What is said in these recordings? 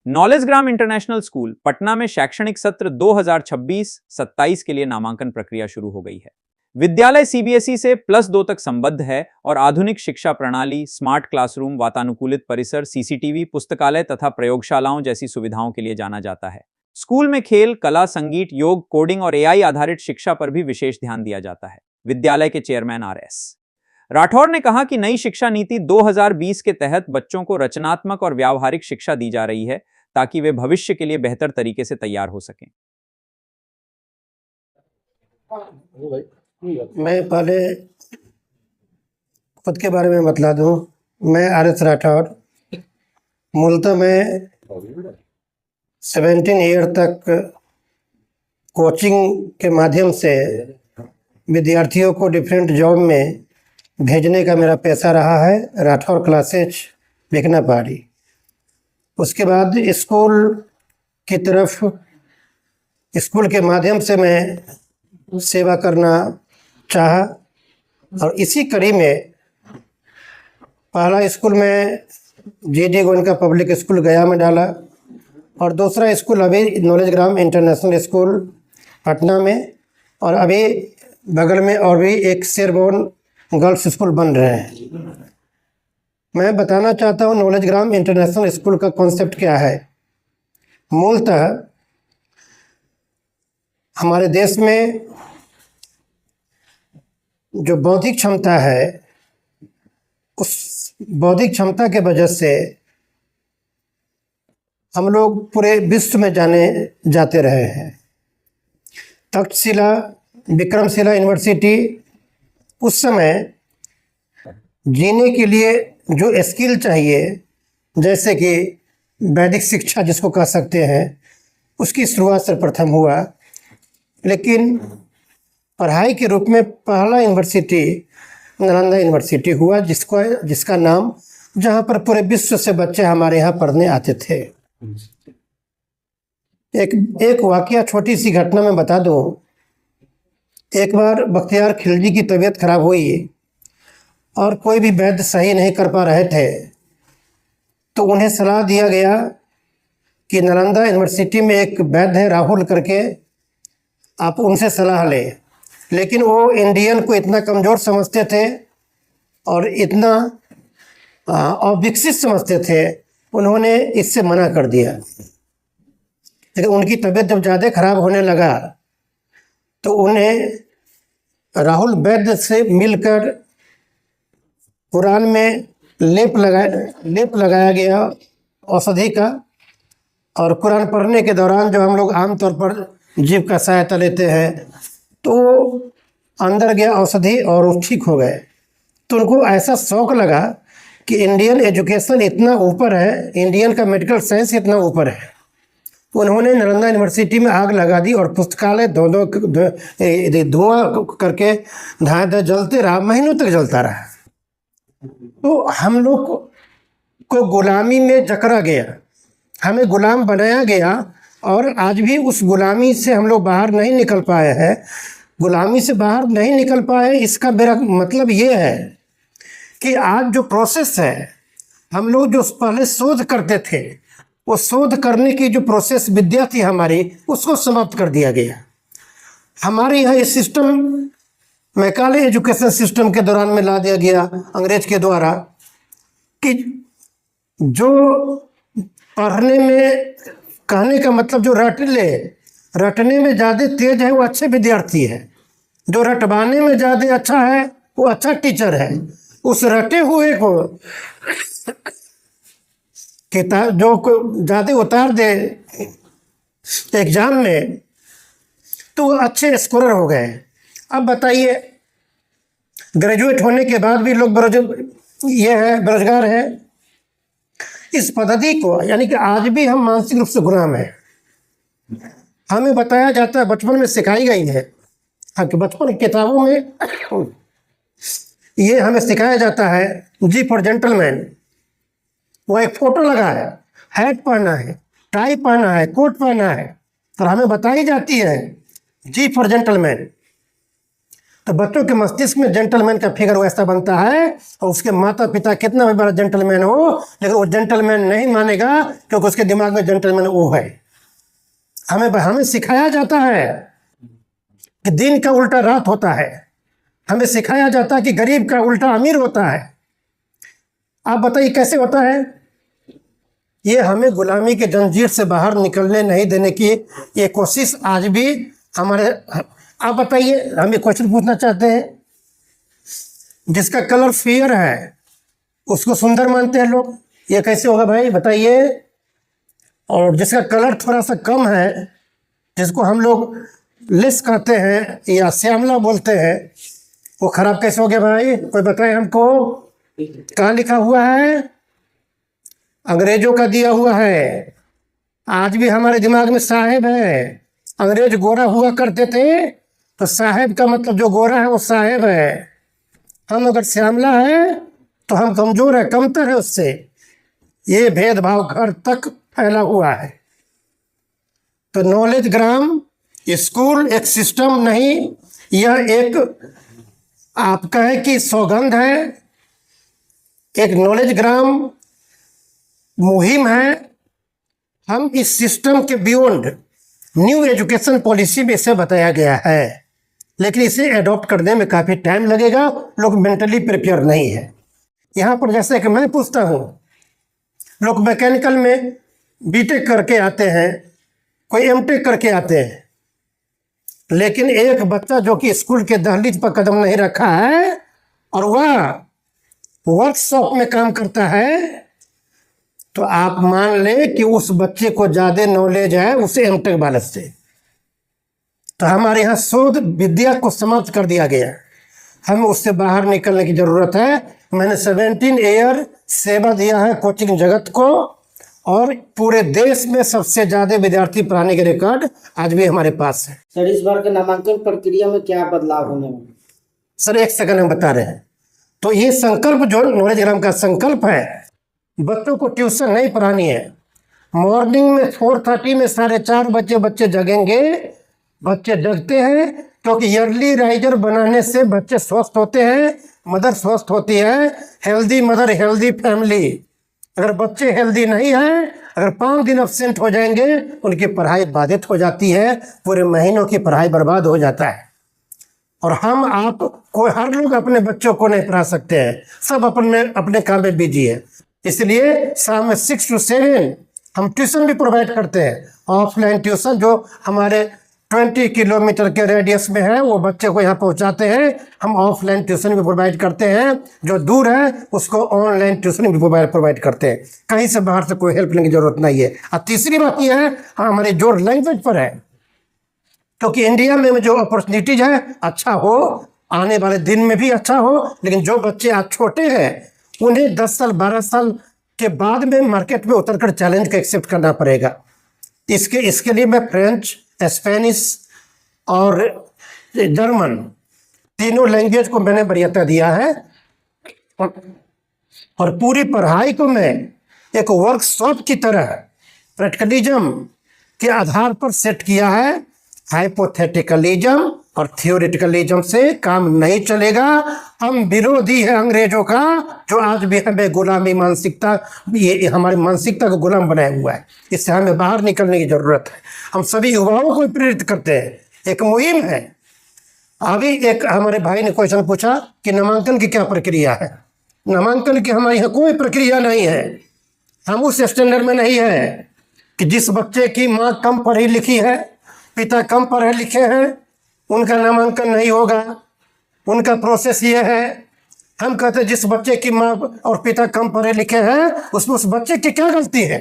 Knowledge ग्राम international school Patna में शैक्षणिक सत्र 2026-27 के लिए नामांकन प्रक्रिया शुरू हो गई है। विद्यालय सीबीएसई से +2 तक संबद्ध है और आधुनिक शिक्षा प्रणाली, स्मार्ट क्लासरूम, वातानुकूलित परिसर, सीसीटीवी, पुस्तकालय तथा प्रयोगशालाओं जैसी सुविधाओं के लिए जाना जाता है। स्कूल में खेल, कला, संगीत, योग, कोडिंग और एआई आधारित शिक्षा पर भी विशेष ध्यान दिया जाता है। विद्यालय के चेयरमैन आर.एस. राठौर ने कहा कि नई शिक्षा नीति 2020 के तहत बच्चों को रचनात्मक और व्यावहारिक शिक्षा दी जा रही है ताकि वे भविष्य के लिए बेहतर तरीके से तैयार हो सकें। मैं पहले खुद के बारे में बतला दूं। मैं आर.एस. राठौर, मूलतः मैं 17 ईयर तक कोचिंग के माध्यम से विद्यार्थियों को डिफरेंट जॉब में भेजने का मेरा पैसा रहा है। राठौर क्लासेज, बेकना पहाड़ी। उसके बाद स्कूल की तरफ, स्कूल के माध्यम से मैं सेवा करना चाहा और इसी कड़ी में पहला स्कूल में जी.डी. गोयनका पब्लिक स्कूल गया में डाला और दूसरा स्कूल अभी नॉलेज ग्राम इंटरनेशनल स्कूल पटना में, और अभी बगल में और भी एक शेरबोर्न गर्ल्स स्कूल बन रहे हैं। मैं बताना चाहता हूँ नॉलेज ग्राम इंटरनेशनल स्कूल का कॉन्सेप्ट क्या है। मूलतः हमारे देश में जो बौद्धिक क्षमता है, उस बौद्धिक क्षमता के वजह से हम लोग पूरे विश्व में जाने जाते रहे हैं। तक्षशिला, विक्रमशिला यूनिवर्सिटी उस समय जीने के लिए जो स्किल चाहिए, जैसे कि वैदिक शिक्षा जिसको कह सकते हैं, उसकी शुरुआत सर्वप्रथम हुआ। लेकिन पढ़ाई के रूप में पहला यूनिवर्सिटी नालंदा यूनिवर्सिटी हुआ, जिसका नाम, जहाँ पर पूरे विश्व से बच्चे हमारे यहाँ पढ़ने आते थे। एक वाकया, छोटी सी घटना मैं बता दूँ। एक बार बख्तियार खिलजी की तबीयत खराब हुई और कोई भी वैद्य सही नहीं कर पा रहे थे, तो उन्हें सलाह दिया गया कि नालंदा यूनिवर्सिटी में एक वैद्य है राहुल करके, आप उनसे सलाह लें। लेकिन वो इंडियन को इतना कमज़ोर समझते थे और इतना अविकसित समझते थे, उन्होंने इससे मना कर दिया। लेकिन उनकी तबीयत जब ज़्यादा खराब होने लगा तो उन्हें राहुल वैद्य से मिलकर कुरान में लेप लगाया गया औषधि का, और कुरान पढ़ने के दौरान जो हम लोग आमतौर पर जीभ का सहायता लेते हैं, तो अंदर गया औषधि और वो ठीक हो गए। तो उनको ऐसा शौक लगा कि इंडियन एजुकेशन इतना ऊपर है, इंडियन का मेडिकल साइंस इतना ऊपर है। उन्होंने नालंदा यूनिवर्सिटी में आग लगा दी और पुस्तकालय धुआं करके धाए जलते रहा, महीनों तक जलता रहा। तो हम लोग को गुलामी में जकड़ा गया, हमें गुलाम बनाया गया, और आज भी उस गुलामी से हम लोग बाहर नहीं निकल पाए हैं। गुलामी से बाहर नहीं निकल पाए, इसका मेरा मतलब ये है कि आज जो प्रोसेस है, हम लोग जो पहले शोध करते थे, वो शोध करने की जो प्रोसेस विद्या थी हमारी, उसको समाप्त कर दिया गया। हमारे यहाँ ये सिस्टम मैकाले एजुकेशन सिस्टम के दौरान में ला दिया गया अंग्रेज के द्वारा कि जो पढ़ने में, कहने का मतलब जो रटने में ज़्यादा तेज है वो अच्छे विद्यार्थी है, जो रटवाने में ज़्यादा अच्छा है वो अच्छा टीचर है। उस रटे हुए को किताब जो ज़्यादा उतार दे एग्जाम में, तो वो अच्छे स्कोरर हो गए। अब बताइए, ग्रेजुएट होने के बाद भी लोग बेरोजगार है। इस पद्धति को, यानी कि आज भी हम मानसिक रूप से गुलाम हैं। हमें बताया जाता है, बचपन में सिखाई गई है, हाँ, कि बचपन की किताबों में ये हमें सिखाया जाता है, जी फॉर जेंटलमैन। वो एक फोटो लगा है, हैट पहना है, टाई पहना है, कोट पहना है, और हमें बताई जाती है जी फॉर जेंटलमैन। तो बच्चों के मस्तिष्क में जेंटलमैन का फिगर वैसा बनता है, और उसके माता पिता कितना भी बड़ा जेंटलमैन हो, लेकिन वो जेंटलमैन नहीं मानेगा, क्योंकि उसके दिमाग में जेंटलमैन वो है। हमें सिखाया जाता है कि दिन का उल्टा रात होता है, हमें सिखाया जाता है कि गरीब का उल्टा अमीर होता है। आप बताइए कैसे होता है? ये हमें गुलामी के जंजीर से बाहर निकलने नहीं देने की ये कोशिश आज भी हमारे। आप बताइए, हम ये क्वेश्चन पूछना चाहते हैं, जिसका कलर फेयर है उसको सुंदर मानते हैं लोग, ये कैसे होगा भाई बताइए? और जिसका कलर थोड़ा सा कम है, जिसको हम लोग लेस कहते हैं या श्यामला बोलते हैं, वो खराब कैसे हो गया भाई? कोई बताए हमको? कहाँ लिखा हुआ है? अंग्रेजों का दिया हुआ है। आज भी हमारे दिमाग में साहेब है। अंग्रेज गोरा हुआ करते थे, तो साहेब का मतलब जो गोरा है वो साहेब है। हम अगर श्यामला है तो हम कमजोर है, कमतर है उससे। ये भेदभाव घर तक फैला हुआ है। तो नॉलेज ग्राम स्कूल एक सिस्टम नहीं, यह एक आपका है कि सौगंध है, एक नॉलेज ग्राम मुहिम है। हम इस सिस्टम के बियॉन्ड न्यू एजुकेशन पॉलिसी में इसे बताया गया है, लेकिन इसे एडॉप्ट करने में काफ़ी टाइम लगेगा। लोग मेंटली प्रिपेयर नहीं है। यहाँ पर जैसे कि मैं पूछता हूँ, लोग मैकेनिकल में बीटेक करके आते हैं, कोई एमटेक करके आते हैं, लेकिन एक बच्चा जो कि स्कूल के दहलीज पर कदम नहीं रखा है और वह वर्कशॉप में काम करता है, तो आप मान ले कि उस बच्चे को ज़्यादा नॉलेज है उसे एमटेक वाले से। तो हमारे यहाँ शोध विद्या को समाप्त कर दिया गया, हमें उससे बाहर निकलने की ज़रूरत है। मैंने 17 ईयर सेवा दिया है कोचिंग जगत को, और पूरे देश में सबसे ज़्यादा विद्यार्थी पढ़ाने के रिकॉर्ड आज भी हमारे पास है। सर, इस बार के नामांकन प्रक्रिया में क्या बदलाव होने में? सर एक सेकंड हम बता रहे हैं। तो ये संकल्प जो नॉलेज ग्राम का संकल्प है, बच्चों को ट्यूशन नहीं पढ़ानी है। मॉर्निंग में 4:30 में 4:30 बच्चे जगेंगे। बच्चे जगते हैं क्योंकि ईयरली राइजर बनाने से बच्चे स्वस्थ होते हैं, मदर स्वस्थ होती है। Healthy mother healthy family. अगर बच्चे हेल्दी नहीं हैं, अगर 5 दिन अब्सेंट हो जाएंगे, उनकी पढ़ाई बाधित हो जाती है, पूरे महीनों की पढ़ाई बर्बाद हो जाता है। और हम आप कोई हर लोग अपने बच्चों को नहीं पढ़ा सकते हैं, सब अपने काम में बिजी है। इसलिए शाम में 6 to 7 हम ट्यूशन भी प्रोवाइड करते हैं, ऑफलाइन ट्यूशन जो हमारे 20 किलोमीटर के रेडियस में है, वो बच्चे को यहाँ पहुँचाते हैं। हम ऑफलाइन ट्यूशन भी प्रोवाइड करते हैं, जो दूर है उसको ऑनलाइन ट्यूशन भी प्रोवाइड करते हैं। कहीं से बाहर से कोई हेल्प लेने की जरूरत नहीं है। और तीसरी बात यह है, हमारे जोर लैंग्वेज पर है, क्योंकि इंडिया में जो अपॉर्चुनिटीज है अच्छा हो, आने वाले दिन में भी अच्छा हो, लेकिन जो बच्चे आज छोटे हैं उन्हें 10 साल 12 साल के बाद में मार्केट में उतरकर चैलेंज का एक्सेप्ट करना पड़ेगा। इसके लिए मैं फ्रेंच, स्पेनिश और जर्मन तीनों लैंग्वेज को मैंने वरीयता दिया है, और पूरी पढ़ाई को मैं एक वर्कशॉप की तरह प्रैक्टिकलिज्म के आधार पर सेट किया है। हाइपोथेटिकलिज्म और थियोरिटिकलिज्म से काम नहीं चलेगा। हम विरोधी है अंग्रेजों का, जो आज भी हमें गुलामी मानसिकता, ये हमारी मानसिकता को गुलाम बनाया हुआ है। इससे हमें बाहर निकलने की जरूरत है। हम सभी युवाओं को प्रेरित करते हैं, एक मुहिम है। अभी एक हमारे भाई ने क्वेश्चन पूछा कि नामांकन की क्या प्रक्रिया है। नामांकन की हमारे यहाँ कोई प्रक्रिया नहीं है। हम उस स्टैंडर्ड में नहीं है कि जिस बच्चे की माँ कम पढ़ी लिखी है, पिता कम पढ़े लिखे हैं, उनका नामांकन नहीं होगा। उनका प्रोसेस ये है, हम कहते हैं जिस बच्चे की माँ और पिता कम पढ़े लिखे हैं, उसमें उस बच्चे की क्या गलती है,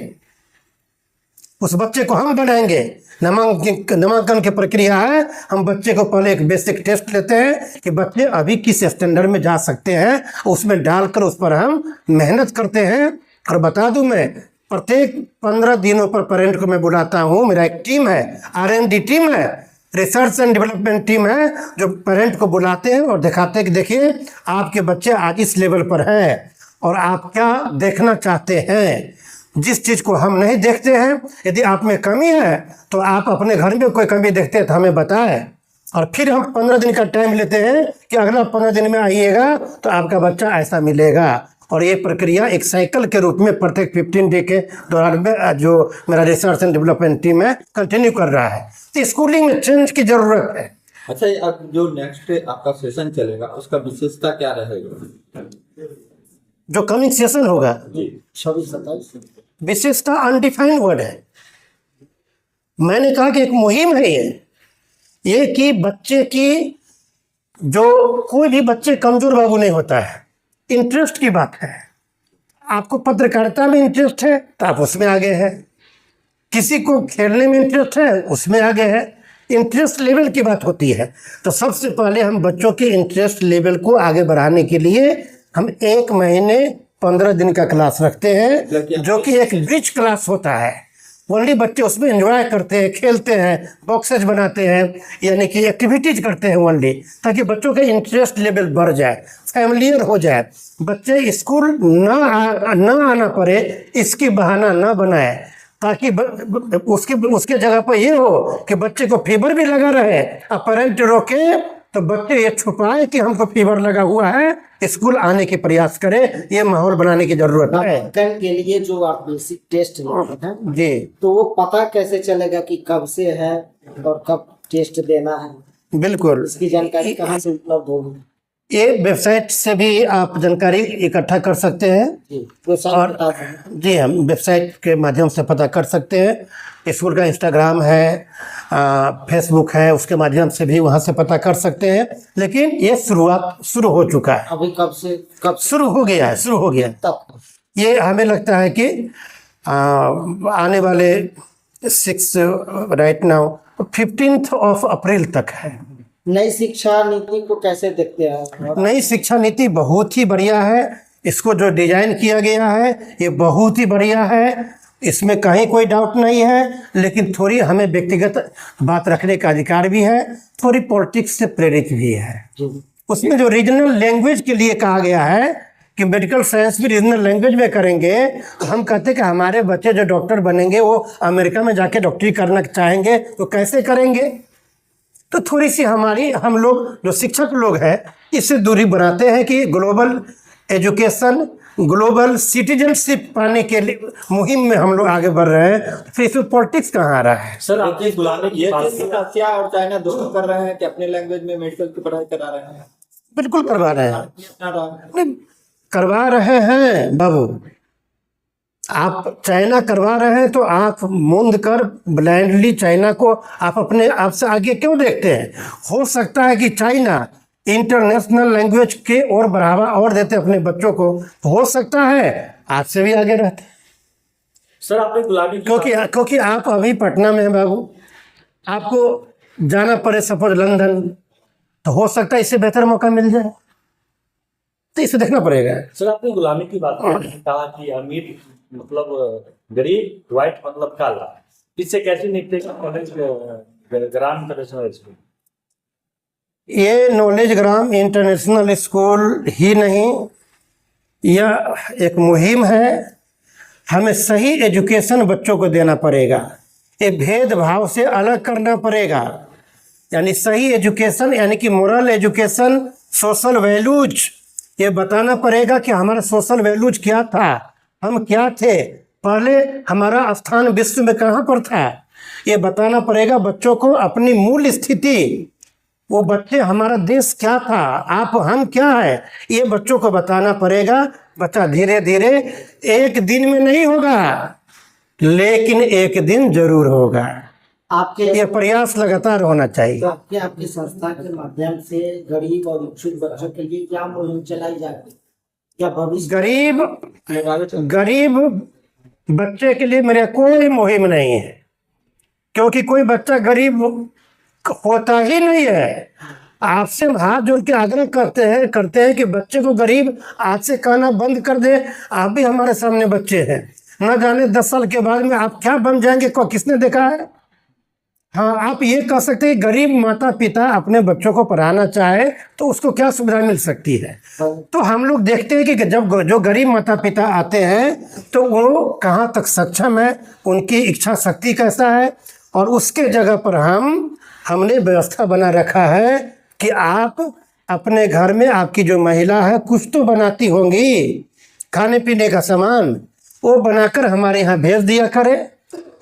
उस बच्चे को हम बढ़ाएंगे। नामांकन की प्रक्रिया है, हम बच्चे को पहले एक बेसिक टेस्ट लेते हैं कि बच्चे अभी किस स्टैंडर्ड में जा सकते हैं, उसमें डालकर उस पर हम मेहनत करते हैं। और बता दूं, मैं प्रत्येक 15 दिनों पर पेरेंट को मैं बुलाता हूँ। मेरा एक टीम है, R&D टीम है, रिसर्च एंड डेवलपमेंट टीम है, जो पेरेंट को बुलाते हैं और दिखाते हैं कि देखिए आपके बच्चे आज इस लेवल पर हैं और आप क्या देखना चाहते हैं। जिस चीज़ को हम नहीं देखते हैं, यदि आप में कमी है तो आप अपने घर में कोई कमी देखते हैं तो हमें बताएं, और फिर हम 15 दिन का टाइम लेते हैं कि अगला 15 दिन में आइएगा तो आपका बच्चा ऐसा मिलेगा। और ये प्रक्रिया एक साइकिल के रूप में प्रत्येक 15 डे के दौरान में जो मेरा रिसर्च एंड डेवलपमेंट टीम है कंटिन्यू कर रहा है। तो स्कूलिंग में चेंज की जरूरत है। अच्छा, अब जो नेक्स्ट आपका सेशन चलेगा उसका विशेषता क्या रहेगा? जो कमिंग सेशन होगा 26-27 विशेषता अनडिफाइंड वर्ड है। मैंने कहा कि एक मुहिम है ये कि बच्चे की जो कोई भी बच्चे कमजोर बाबू नहीं होता है। इंटरेस्ट की बात है। आपको पत्रकारिता में इंटरेस्ट है तो आप उसमें आगे हैं, किसी को खेलने में इंटरेस्ट है उसमें आगे है। इंटरेस्ट लेवल की बात होती है। तो सबसे पहले हम बच्चों के इंटरेस्ट लेवल को आगे बढ़ाने के लिए हम 1 महीने 15 दिन का क्लास रखते हैं, जो कि एक ब्रिज क्लास होता है। ओनली बच्चे उसमें एंजॉय करते हैं, खेलते हैं, बॉक्सेज बनाते हैं, यानी कि एक्टिविटीज करते हैं ओनली, ताकि बच्चों का इंटरेस्ट लेवल बढ़ जाए, फैमिलियर हो जाए। बच्चे स्कूल ना आना पड़े इसकी बहाना ना बनाए, ताकि उसके जगह पर ये हो कि बच्चे को फीवर भी लगा रहे और पेरेंट रोके तो बच्चे ये छुपाए कि हमको फीवर लगा हुआ है, स्कूल आने के प्रयास करें। ये माहौल बनाने की जरूरत है। नामांकन के लिए जो आप बेसिक टेस्ट लेते हैं जी, तो वो पता कैसे चलेगा कि कब से है और कब टेस्ट देना है? बिल्कुल। इसकी जानकारी कहाँ से उपलब्ध होगी? ये वेबसाइट से भी आप जानकारी इकट्ठा कर सकते हैं। जी, वेबसाइट और बता दें। जी, हम वेबसाइट के माध्यम से पता कर सकते हैं। स्कूल का इंस्टाग्राम है, फेसबुक है, उसके माध्यम से भी वहाँ से पता कर सकते हैं। लेकिन ये शुरू हो चुका है। अभी कब शुरू हो गया है तक? ये हमें लगता है कि आने वाले 6 राइट नाउ 15 अप्रैल तक है। नई शिक्षा नीति को कैसे देखते हैं? नई शिक्षा नीति बहुत ही बढ़िया है। इसको जो डिजाइन किया गया है ये बहुत ही बढ़िया है, इसमें कहीं कोई डाउट नहीं है। लेकिन थोड़ी हमें व्यक्तिगत बात रखने का अधिकार भी है, थोड़ी पॉलिटिक्स से प्रेरित भी है। उसमें जो रीजनल लैंग्वेज के लिए कहा गया है कि मेडिकल साइंस भी रीजनल लैंग्वेज में करेंगे, तो हम कहते हैं कि हमारे बच्चे जो डॉक्टर बनेंगे वो अमेरिका में जाके डॉक्टरी करना चाहेंगे तो कैसे करेंगे? तो थोड़ी सी हम लोग जो शिक्षक लोग हैं इससे दूरी बनाते हैं कि ग्लोबल एजुकेशन, ग्लोबल सिटीजनशिप पाने के लिए मुहिम में हम लोग आगे बढ़ रहे हैं। फिर इसमें पॉलिटिक्स कहाँ आ रहा है? सर, आपकी गुलामी ये रसिया और चाइना दोनों कर रहे हैं कि अपने लैंग्वेज में मेडिकल की पढ़ाई करा रहे हैं? बिल्कुल करवा रहे हैं, अपना नहीं करवा रहे हैं बाबू। आप चाइना करवा रहे हैं तो आप मूंद कर ब्लाइंडली चाइना को आप अपने आप से आगे क्यों देखते हैं? हो सकता है कि चाइना इंटरनेशनल लैंग्वेज के और बढ़ावा और देते अपने बच्चों को, हो सकता है आपसे भी आगे रहते। सर, आपने गुलामी क्योंकि आप अभी पटना में हैं बाबू, आपको जाना पड़े सपोज लंदन, तो हो सकता है इससे बेहतर मौका मिल जाए, तो इसे देखना पड़ेगा। सर, आपने गुलामी की बात कहा कि अमीर मतलब गरीब, व्हाइट मतलब काला, इससे कैसे निपटेगा कॉलेज ग्राम इंटरनेशनल स्कूल? ये नॉलेज ग्राम इंटरनेशनल स्कूल ही नहीं, यह एक मुहिम है। हमें सही एजुकेशन बच्चों को देना पड़ेगा, ये भेदभाव से अलग करना पड़ेगा। यानी सही एजुकेशन, यानी कि मोरल एजुकेशन, सोशल वैल्यूज, ये बताना पड़ेगा कि हमारा सोशल वैल्यूज क्या था, हम क्या थे, पहले हमारा स्थान विश्व में कहाँ पर था, ये बताना पड़ेगा बच्चों को। अपनी मूल स्थिति, वो बच्चे हमारा देश क्या था, हम क्या है, ये बच्चों को बताना पड़ेगा। बच्चा धीरे धीरे, एक दिन में नहीं होगा लेकिन एक दिन जरूर होगा। आपके ये प्रयास लगातार होना चाहिए। तो आपकी संस्था के माध्यम से गरीब और इच्छुक बच्चों के लिए क्या मुहिम चलाई जाती है? क्या भविष्य गरीब बच्चे के लिए मेरा कोई मुहिम नहीं है, क्योंकि कोई बच्चा गरीब होता ही नहीं है। आपसे हाथ जोड़ के आग्रह करते हैं कि बच्चे को गरीब आज से कहना बंद कर दे। आप भी हमारे सामने बच्चे हैं, न जाने 10 साल के बाद में आप क्या बन जाएंगे, को किसने देखा है। हाँ, आप ये कह सकते हैं गरीब माता पिता अपने बच्चों को पढ़ाना चाहे तो उसको क्या सुविधा मिल सकती है। तो हम लोग देखते हैं कि जब जो गरीब माता पिता आते हैं तो वो कहाँ तक सक्षम है, उनकी इच्छा शक्ति कैसा है और उसके जगह पर हमने व्यवस्था बना रखा है कि आप अपने घर में आपकी जो महिला है कुछ तो बनाती होंगी खाने पीने का सामान, वो बनाकर हमारे यहाँ भेज दिया करे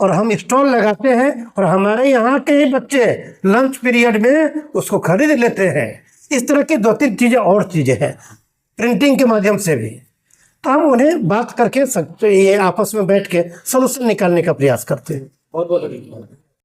और हम स्टॉल लगाते हैं और हमारे यहाँ के ही बच्चे लंच पीरियड में उसको खरीद लेते हैं। इस तरह की 2-3 चीज़ें और चीज़ें हैं प्रिंटिंग के माध्यम से भी। तो हम उन्हें बात करके ये आपस में बैठ के सलूशन निकालने का प्रयास करते हैं। बहुत बहुत धन्यवाद।